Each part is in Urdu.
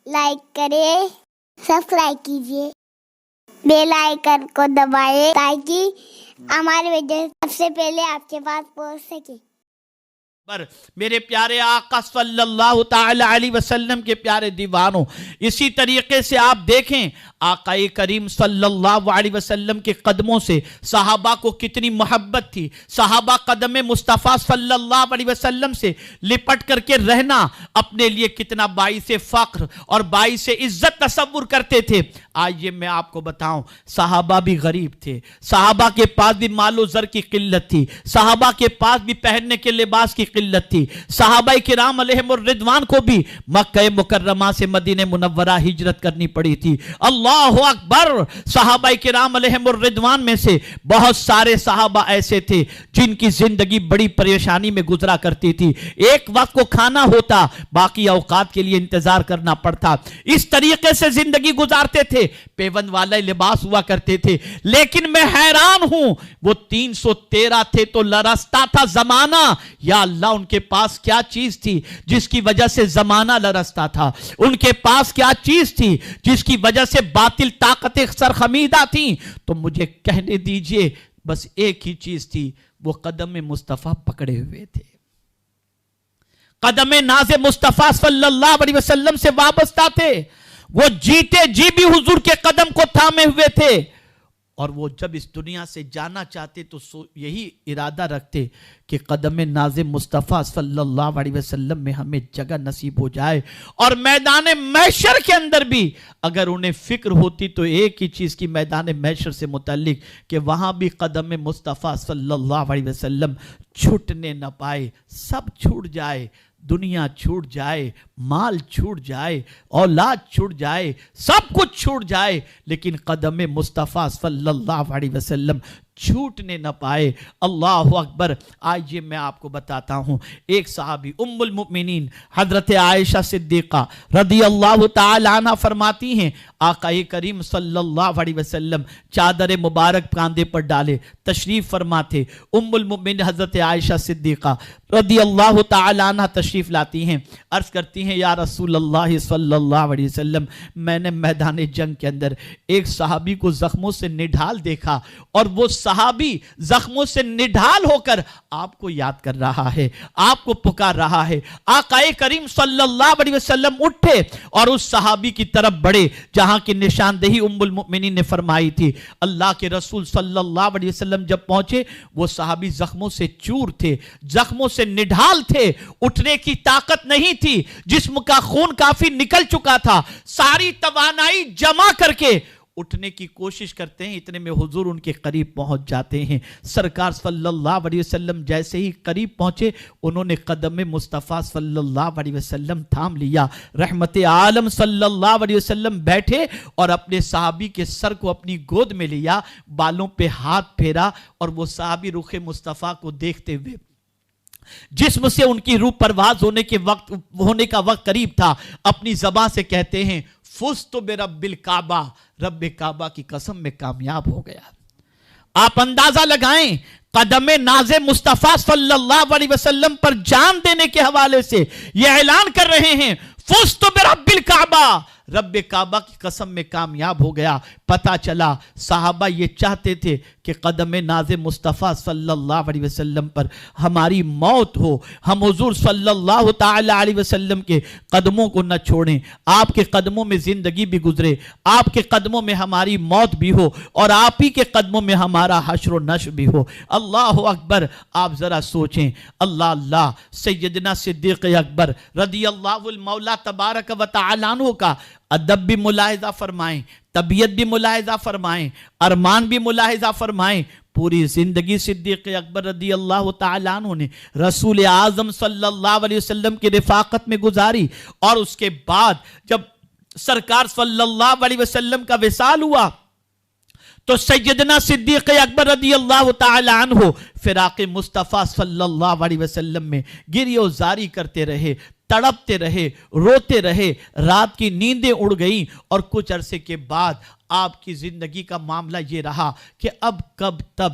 لائک کریں، سبسکرائب کیجیے، بیل آئیکن کو دبائیں تاکہ ہماری ویڈیو سب سے پہلے آپ کے پاس پہنچ سکے۔ میرے پیارے آقا صلی اللہ تعالی علیہ وسلم کے پیارے دیوانوں، اسی طریقے سے آپ دیکھیں آقا کریم صلی اللہ علیہ وسلم کے قدموں سے صحابہ کو کتنی محبت تھی۔ صحابہ قدم مصطفیٰ صلی اللہ علیہ وسلم سے لپٹ کر کے رہنا اپنے لیے کتنا باعث فخر اور باعث عزت تصور کرتے تھے۔ آئیے میں آپ کو بتاؤں، صحابہ بھی غریب تھے، صحابہ کے پاس بھی مال و زر کی قلت تھی، صحابہ کے پاس بھی پہننے کے لباس کی قلت تھی۔ صحابہ کرام علیہم الرضوان کو بھی مکہ مکرمہ سے مدینہ منورہ ہجرت کرنی پڑی تھی۔ اللہ اکبر! صحابہ کرام علیہم الرضوان میں سے بہت سارے صحابہ ایسے تھے جن کی زندگی بڑی پریشانی میں گزرا کرتی تھی۔ ایک وقت کو کھانا ہوتا، باقی اوقات کے لیے انتظار کرنا پڑتا، اس طریقے سے زندگی گزارتے تھے۔ پیون والے لباس ہوا کرتے تھے، لیکن میں حیران ہوں، وہ 313 تھے تو لرزتا تھا زمانہ۔ یا اللہ، ان کے پاس کیا چیز تھی جس کی وجہ سے زمانہ لرزتا تھا؟ ان کے پاس کیا چیز تھی جس کی وجہ سے باطل طاقتیں سرخمیدہ تھیں؟ تو مجھے کہنے دیجئے، بس ایک ہی چیز تھی، وہ قدم مصطفیٰ پکڑے ہوئے تھے، قدم ناز مصطفیٰ صلی اللہ علیہ وسلم سے وابستہ تھے۔ وہ جیتے جی بھی حضور کے قدم کو تھامے ہوئے تھے، اور وہ جب اس دنیا سے جانا چاہتے تو یہی ارادہ رکھتے کہ قدم ناز مصطفیٰ صلی اللہ علیہ وسلم میں ہمیں جگہ نصیب ہو جائے۔ اور میدان محشر کے اندر بھی اگر انہیں فکر ہوتی تو ایک ہی چیز کی میدان محشر سے متعلق، کہ وہاں بھی قدم مصطفیٰ صلی اللہ علیہ وسلم چھوٹنے نہ پائے، سب چھوٹ جائے، دنیا چھوٹ جائے، مال چھوٹ جائے، اولاد چھوٹ جائے، سب کچھ چھوٹ جائے، لیکن قدم مصطفیٰ صلی اللہ علیہ وسلم چھوٹنے نہ پائے۔ اللہ اکبر! آئیے میں آپ کو بتاتا ہوں، ایک صحابی ام المؤمنین حضرت عائشہ صدیقہ رضی اللہ تعالی عنہ فرماتی ہیں، آقا کریم صلی اللہ علیہ وسلم چادر مبارک کاندھے پر ڈالے تشریف فرما تھے۔ ام المؤمنین حضرت عائشہ صدیقہ رضی اللہ تعالی عنہ تشریف لاتی ہیں، عرض کرتی ہیں، یا رسول اللہ صلی اللہ علیہ وسلم، میں نے میدان جنگ کے اندر ایک صحابی کو زخموں سے نڈھال دیکھا، اور وہ صحابی زخموں سے نڈھال ہو کر آپ کو یاد کر رہا ہے، آپ کو پکار رہا ہے۔ آقا کریم صلی اللہ علیہ وسلم اٹھے اور اس صحابی کی طرف بڑھے جہاں کی نشاندہی ام المؤمنین نے فرمائی تھی۔ اللہ کے رسول صلی اللہ علیہ وسلم جب پہنچے، وہ صحابی زخموں سے چور تھے، زخموں سے نڈھال تھے، اٹھنے کی طاقت نہیں تھی، جسم کا خون کافی نکل چکا تھا، ساری توانائی جمع کر کے اٹھنے کی کوشش کرتے ہیں، اتنے میں حضور ان کے قریب پہنچ جاتے ہیں۔ سرکار صلی اللہ علیہ وسلم جیسے ہی قریب پہنچے، انہوں نے قدم مصطفیٰ صلی اللہ علیہ وسلم تھام لیا۔ رحمت عالم صلی اللہ علیہ وسلم بیٹھے اور اپنے صحابی کے سر کو اپنی گود میں لیا، بالوں پہ ہاتھ پھیرا، اور وہ صحابی رخ مصطفیٰ کو دیکھتے ہوئے، جسم سے ان کی روح پرواز ہونے کا وقت قریب تھا، اپنی زبان سے کہتے ہیں، فزت برب الکعبہ، رب کعبہ کی قسم میں کامیاب ہو گیا۔ آپ اندازہ لگائیں، قدم ناز مصطفیٰ صلی اللہ علیہ وسلم پر جان دینے کے حوالے سے یہ اعلان کر رہے ہیں، فزت برب الکعبہ، رب کعبہ کی قسم میں کامیاب ہو گیا۔ پتہ چلا صحابہ یہ چاہتے تھے کہ قدم ناز مصطفیٰ صلی اللہ علیہ وسلم پر ہماری موت ہو، ہم حضور صلی اللہ تعالی علیہ وسلم کے قدموں کو نہ چھوڑیں، آپ کے قدموں میں زندگی بھی گزرے، آپ کے قدموں میں ہماری موت بھی ہو، اور آپ ہی کے قدموں میں ہمارا حشر و نشر بھی ہو۔ اللہ اکبر! آپ ذرا سوچیں، اللہ سیدنا صدیق اکبر رضی اللہ المولا تبارک و تعالی عنہ کا ادب بھی ملاحظہ فرمائیں، طبیعت بھی ملاحظہ فرمائیں، ارمان بھی ملاحظہ فرمائیں۔ پوری زندگی صدیق اکبر رضی اللہ تعالیٰ عنہ نے رسول اعظم صلی اللہ علیہ وسلم کی رفاقت میں گزاری، اور اس کے بعد جب سرکار صلی اللہ علیہ وسلم کا وصال ہوا تو سیدنا صدیق اکبر رضی اللہ تعالی عنہ فراق مصطفیٰ صلی اللہ علیہ وسلم میں گریہ و زاری کرتے رہے، تڑپتے رہے، روتے رہے، رات کی نیندیں اڑ گئیں، اور کچھ عرصے کے بعد آپ کی زندگی کا معاملہ یہ رہا کہ اب کب تب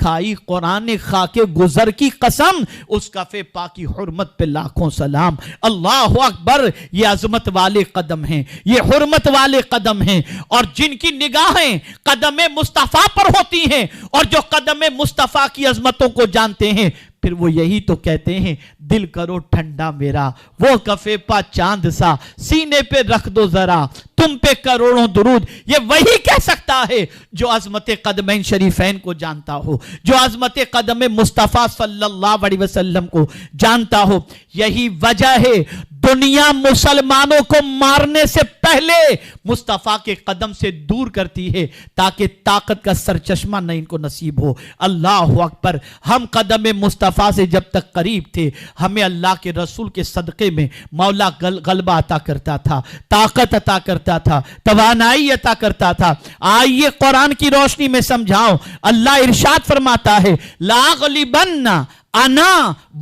کھائی قرآن خاکے گزر کی قسم، اس کفے پاک کی حرمت پہ لاکھوں سلام۔ اللہ اکبر، یہ عظمت والے قدم ہیں، یہ حرمت والے قدم ہیں، اور جن کی نگاہیں قدم مصطفیٰ پر ہوتی ہیں اور جو قدم مصطفیٰ کی عظمتوں کو جانتے ہیں، پھر وہ یہی تو کہتے ہیں دل کرو ٹھنڈا میرا، وہ کفے پا چاند سا، سینے پہ رکھ دو ذرا، تم پہ کروڑوں درود۔ یہ وہی کہہ سکتا ہے جو عظمت قدمین شریفین کو جانتا ہو، جو عظمت قدم مصطفیٰ صلی اللہ علیہ وسلم کو جانتا ہو۔ یہی وجہ ہے دنیا مسلمانوں کو مارنے سے پہلے مصطفیٰ کے قدم سے دور کرتی ہے تاکہ طاقت کا سرچشمہ نہ ان کو نصیب ہو۔ اللہ اکبر، ہم قدم مصطفیٰ سے جب تک قریب تھے، ہمیں اللہ کے رسول کے صدقے میں مولا غلبہ عطا کرتا تھا، طاقت عطا کرتا تھا، توانائی عطا کرتا تھا۔ آئیے قرآن کی روشنی میں سمجھاؤں، اللہ ارشاد فرماتا ہے لاغلبن انا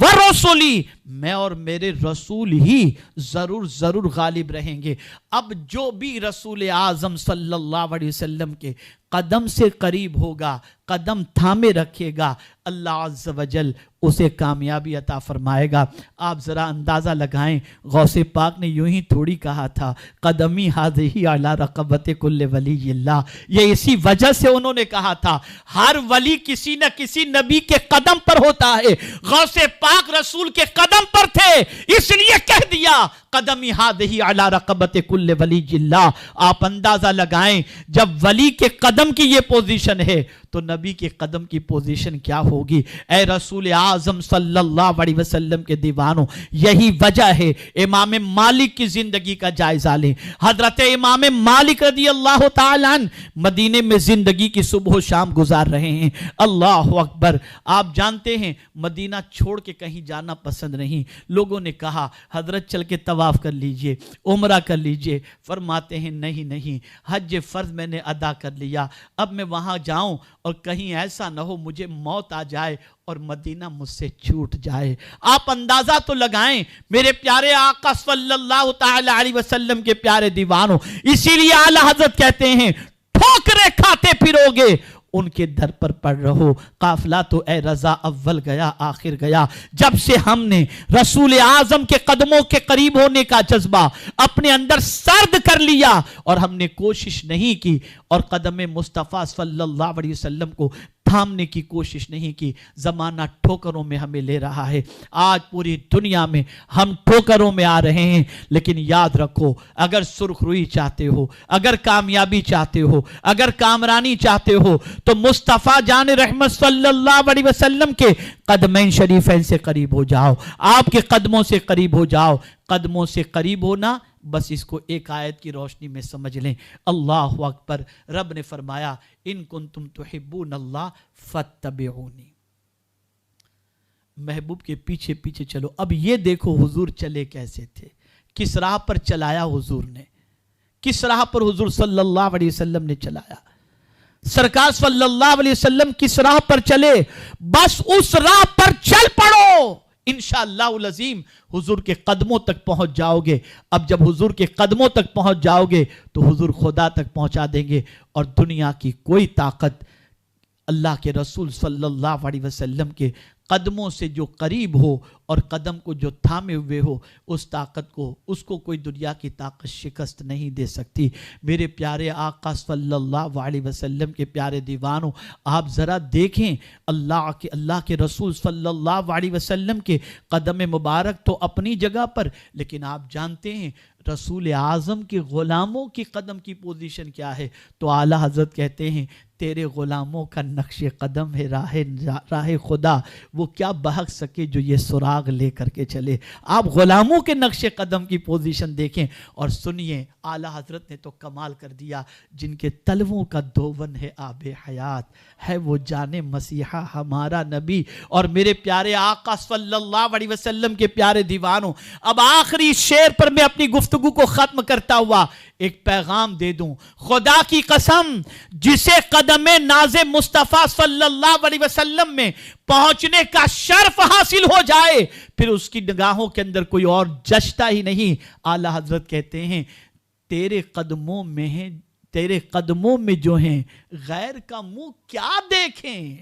ورسولی، میں اور میرے رسول ہی ضرور غالب رہیں گے۔ اب جو بھی رسول اعظم صلی اللہ علیہ وسلم کے قدم سے قریب ہوگا، قدم تھامے رکھے گا، اللہ عز و جل اسے کامیابی عطا فرمائے گا۔ آپ ذرا اندازہ لگائیں، غوث پاک نے یوں ہی تھوڑی کہا تھا قدمی ہذہی علی رقبت کل ولی اللہ، یہ اسی وجہ سے انہوں نے کہا تھا ہر ولی کسی نہ کسی نبی کے قدم پر ہوتا ہے، غوث پاک رسول کے قدم پر تھے، اس لیے کہہ دیا قدمی ہذہی علی رقبت کل ولی اللہ۔ آپ اندازہ لگائیں جب ولی کے قدم کی یہ پوزیشن ہے تو نبی کے قدم کی پوزیشن کیا ہوگی؟ اے رسول اعظم صلی اللہ علیہ وسلم کے دیوانوں، یہی وجہ ہے امام مالک کی زندگی کا جائزہ لیں۔ حضرت امام مالک رضی اللہ تعالیٰ عنہ مدینے میں زندگی کی صبح و شام گزار رہے ہیں۔ اللہ اکبر، آپ جانتے ہیں مدینہ چھوڑ کے کہیں جانا پسند نہیں۔ لوگوں نے کہا حضرت چل کے طواف کر لیجئے، عمرہ کر لیجئے، فرماتے ہیں نہیں، حج فرض میں نے ادا کر لیا، اب میں وہاں جاؤں اور کہیں ایسا نہ ہو مجھے موت آ جائے اور مدینہ مجھ سے چھوٹ جائے۔ آپ اندازہ تو لگائیں میرے پیارے آقا صلی اللہ تعالی علیہ وسلم کے پیارے دیوانوں، اسی لیے اعلیٰ حضرت کہتے ہیں ٹھوکریں کھاتے پھرو گے ان کے در پر پڑھ رہو، قافلہ تو اے رضا اول گیا آخر گیا۔ جب سے ہم نے رسول اعظم کے قدموں کے قریب ہونے کا جذبہ اپنے اندر سرد کر لیا اور ہم نے کوشش نہیں کی اور قدم مصطفیٰ صلی اللہ علیہ وسلم کو تھامنے کی کوشش نہیں کی، زمانہ ٹھوکروں میں ہمیں لے رہا ہے۔ آج پوری دنیا میں ہم ٹھوکروں میں آ رہے ہیں، لیکن یاد رکھو اگر سرخ روئی چاہتے ہو، اگر کامیابی چاہتے ہو، اگر کامرانی چاہتے ہو تو مصطفیٰ جان رحمت صلی اللہ علیہ وسلم کے قدمین شریفین سے قریب ہو جاؤ، آپ کے قدموں سے قریب ہو جاؤ۔ قدموں سے قریب ہونا بس اس کو ایک آیت کی روشنی میں سمجھ لیں، اللہ اکبر۔ رب نے فرمایا ان کنتم تحبون اللہ فاتبعونی، محبوب کے پیچھے پیچھے چلو۔ اب یہ دیکھو حضور چلے کیسے تھے، کس راہ پر چلایا حضور نے، کس راہ پر حضور صلی اللہ علیہ وسلم نے چلایا۔ سرکار صلی اللہ علیہ وسلم کس راہ پر چلے، بس اس راہ پر چل پڑو، انشاءاللہ العظیم حضور کے قدموں تک پہنچ جاؤ گے۔ اب جب حضور کے قدموں تک پہنچ جاؤ گے تو حضور خدا تک پہنچا دیں گے، اور دنیا کی کوئی طاقت اللہ کے رسول صلی اللہ علیہ وسلم کے قدموں سے جو قریب ہو اور قدم کو جو تھامے ہوئے ہو، اس طاقت کو، اس کو کوئی دنیا کی طاقت شکست نہیں دے سکتی۔ میرے پیارے آقا صلی اللہ علیہ وسلم کے پیارے دیوانوں، آپ ذرا دیکھیں اللہ کے رسول صلی اللہ علیہ وسلم کے قدم مبارک تو اپنی جگہ پر، لیکن آپ جانتے ہیں رسول اعظم کے غلاموں کی قدم کی پوزیشن کیا ہے؟ تو اعلیٰ حضرت کہتے ہیں تیرے غلاموں کا نقش قدم ہے راہ خدا، وہ کیا بہک سکے جو یہ سراغ لے کر کے چلے۔ آپ غلاموں کے نقش قدم کی پوزیشن دیکھیں اور سنیے، اعلیٰ حضرت نے تو کمال کر دیا، جن کے تلووں کا دوون ہے آب حیات، ہے وہ جان مسیحا ہمارا نبی۔ اور میرے پیارے آقا صلی اللہ علیہ وسلم کے پیارے دیوانوں، اب آخری شعر پر میں اپنی گفتگو کو ختم کرتا ہوا ایک پیغام دے دوں۔ خدا کی قسم، جسے قدم ناز مصطفیٰ صلی اللہ علیہ وسلم میں پہنچنے کا شرف حاصل ہو جائے، پھر اس کی نگاہوں کے اندر کوئی اور جچتا ہی نہیں۔ اعلیٰ حضرت کہتے ہیں تیرے قدموں میں ہیں، تیرے قدموں میں جو ہیں غیر کا منہ کیا دیکھیں،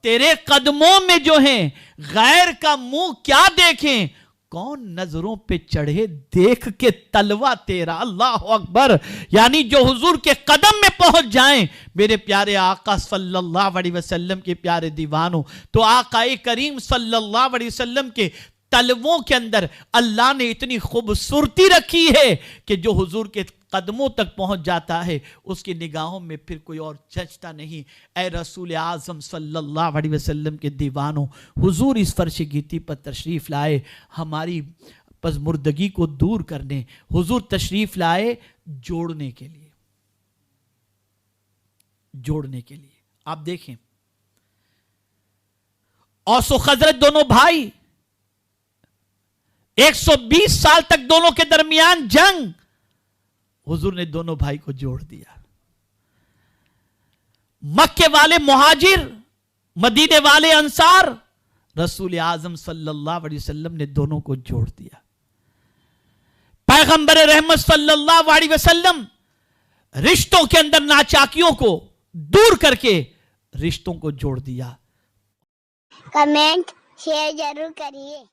تیرے قدموں میں جو ہیں غیر کا منہ کیا دیکھیں, کون نظروں پہ چڑھے دیکھ کے تلوا تیرا. اللہ اکبر. یعنی جو حضور کے قدم میں پہنچ جائیں میرے پیارے آقا صلی اللہ علیہ وسلم کے پیارے دیوانوں, تو آقا کریم صلی اللہ علیہ وسلم کے تلووں کے اندر اللہ نے اتنی خوبصورتی رکھی ہے کہ جو حضور کے قدموں تک پہنچ جاتا ہے اس کی نگاہوں میں پھر کوئی اور جچتا نہیں. اے رسول اعظم صلی اللہ علیہ وسلم کے دیوانوں, حضور اس فرش گیتی پر تشریف لائے ہماری پزمردگی کو دور کرنے. حضور تشریف لائے جوڑنے کے لیے, جوڑنے کے لیے. آپ دیکھیں اوس و خزرج دونوں بھائی, 120 سال تک دونوں کے درمیان جنگ, حضور نے دونوں بھائی کو جوڑ دیا. مکے والے مہاجر, مدینے والے انصار, رسول اعظم صلی اللہ علیہ وسلم نے دونوں کو جوڑ دیا. پیغمبر رحمت صلی اللہ علیہ وسلم رشتوں کے اندر ناچاکیوں کو دور کر کے رشتوں کو جوڑ دیا. کمنٹ شیئر ضرور کریے.